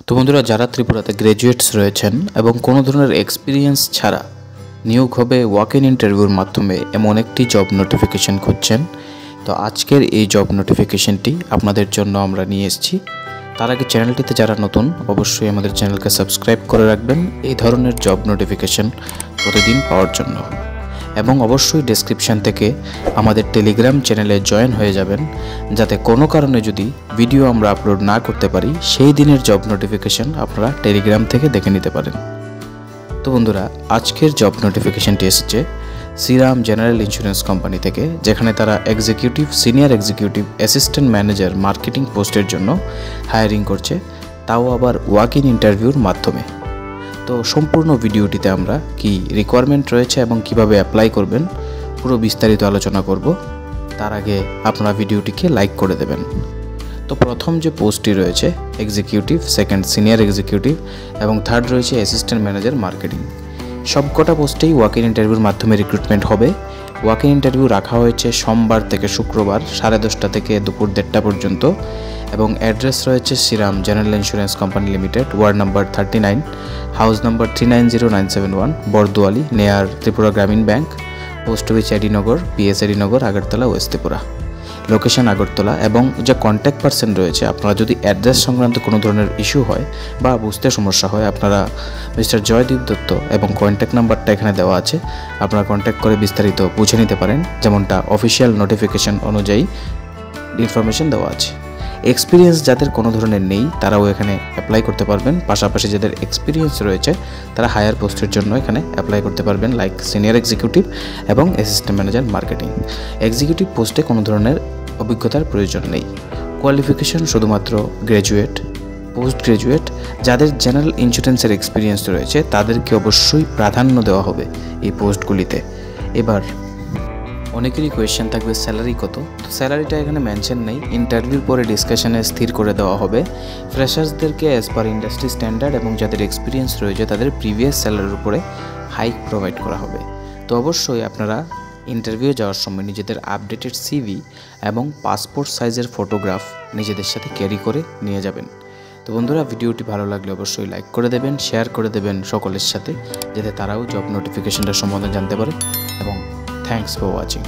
তো বন্ধুরা, যারা ত্রিপুরাতে গ্র্যাজুয়েটস রয়েছেন এবং কোনো ধরনের এক্সপিরিয়েন্স ছাড়া নিয়োগ হবে ওয়াক ইন ইন্টারভিউর মাধ্যমে এমন একটি জব নোটিফিকেশন খুঁজছেন, তো আজকের এই জব নোটিফিকেশনটি আপনাদের জন্য আমরা নিয়ে এসেছি। তার আগে চ্যানেলটিতে যারা নতুন, অবশ্যই আমাদের চ্যানেলকে সাবস্ক্রাইব করে রাখবেন এই ধরনের জব নোটিফিকেশন প্রতিদিন পাওয়ার জন্য। এবং অবশ্যই ডেসক্রিপশান থেকে আমাদের টেলিগ্রাম চ্যানেলে জয়েন হয়ে যাবেন, যাতে কোনো কারণে যদি ভিডিও আমরা আপলোড না করতে পারি সেই দিনের জব নোটিফিকেশন আপনারা টেলিগ্রাম থেকে দেখে নিতে পারেন। তো বন্ধুরা, আজকের জব নোটিফিকেশনটি এসেছে শ্রীরাম জেনারেল ইন্স্যুরেন্স কোম্পানি থেকে, যেখানে তারা executive, senior executive, assistant manager marketing পোস্টের জন্য হায়ারিং করছে, তাও আবার ওয়াক ইন ইন্টারভিউর মাধ্যমে। তো সম্পূর্ণ ভিডিওটিতে আমরা কি রিকোয়ারমেন্ট রয়েছে এবং কিভাবে অ্যাপ্লাই করবেন পুরো বিস্তারিত আলোচনা করব। তার আগে আপনারা ভিডিওটিকে লাইক করে দেবেন। তো প্রথম যে পোস্টটি রয়েছে এক্সিকিউটিভ, সেকেন্ড সিনিয়র এক্সিকিউটিভ এবং থার্ড রয়েছে অ্যাসিস্ট্যান্ট ম্যানেজার মার্কেটিং। সবকটা পোস্টেই ওয়াক ইন ইন্টারভিউর মাধ্যমে রিক্রুটমেন্ট হবে। ওয়াক ইন ইন্টারভিউ রাখা হয়েছে সোমবার থেকে শুক্রবার 10:30 থেকে দুপুর 1:30 পর্যন্ত, এবং অ্যাড্রেস রয়েছে Shriram general insurance company limited, ward number 39, house number 390971, Bardowali, near Tripura Gramin bank, post office AD Nagar, PS AD Nagar, Agartala, west Tripura, location Agartala. এবং যে কন্ট্যাক্ট পার্সন রয়েছে, আপনারা যদি অ্যাড্রেস সংক্রান্ত কোনো ধরনের ইস্যু হয় বা বুঝতে সমস্যা হয়, আপনারা মিস্টার জয়দীপ দত্ত এবং কন্ট্যাক্ট নাম্বারটা এখানে দেওয়া আছে, আপনারা কন্ট্যাক্ট করে বিস্তারিত বুঝে নিতে পারেন, যেমনটা অফিসিয়াল নোটিফিকেশন অনুযায়ী ইনফরমেশন দেওয়া আছে। এক্সপিরিয়েন্স যাদের কোনো ধরনের নেই তারাও এখানে অ্যাপ্লাই করতে পারবেন, পাশাপাশি যাদের এক্সপিরিয়েন্স রয়েছে তারা হায়ার পোস্টের জন্য এখানে অ্যাপ্লাই করতে পারবেন, লাইক সিনিয়র এক্সিকিউটিভ এবং অ্যাসিস্ট্যান্ট ম্যানেজার মার্কেটিং। এক্সিকিউটিভ পোস্টে কোনো ধরনের অভিজ্ঞতার প্রয়োজন নেই। কোয়ালিফিকেশন শুধুমাত্র গ্র্যাজুয়েট, পোস্ট গ্র্যাজুয়েট। যাদের জেনারেল ইন্স্যুরেন্সের এক্সপিরিয়েন্স রয়েছে তাদেরকে অবশ্যই প্রাধান্য দেওয়া হবে এই পোস্টগুলিতে। এবার অনেকেরই কোয়েশ্চেন থাকবে স্যালারি কত। তো স্যালারিটা এখানে মেনশন নেই, ইন্টারভিউর পরে ডিসকাশনে স্থির করে দেওয়া হবে। ফ্রেশার্সদেরকে অ্যাজ পার ইন্ডাস্ট্রি স্ট্যান্ডার্ড এবং যাদের এক্সপিরিয়েন্স রয়েছে তাদের প্রিভিয়াস স্যালারির উপরে হাইক প্রোভাইড করা হবে। তো অবশ্যই আপনারা ইন্টারভিউ যাওয়ার সময় নিজেদের আপডেটেড সিভি এবং পাসপোর্ট সাইজের ফটোগ্রাফ নিজেদের সাথে ক্যারি করে নিয়ে যাবেন। তো বন্ধুরা, ভিডিওটি ভালো লাগলে অবশ্যই লাইক করে দেবেন, শেয়ার করে দেবেন সকলের সাথে, যাতে তারাও জব নোটিফিকেশনটা সম্বন্ধে জানতে পারে। এবং থ্যাংকস ফর ওয়াচিং।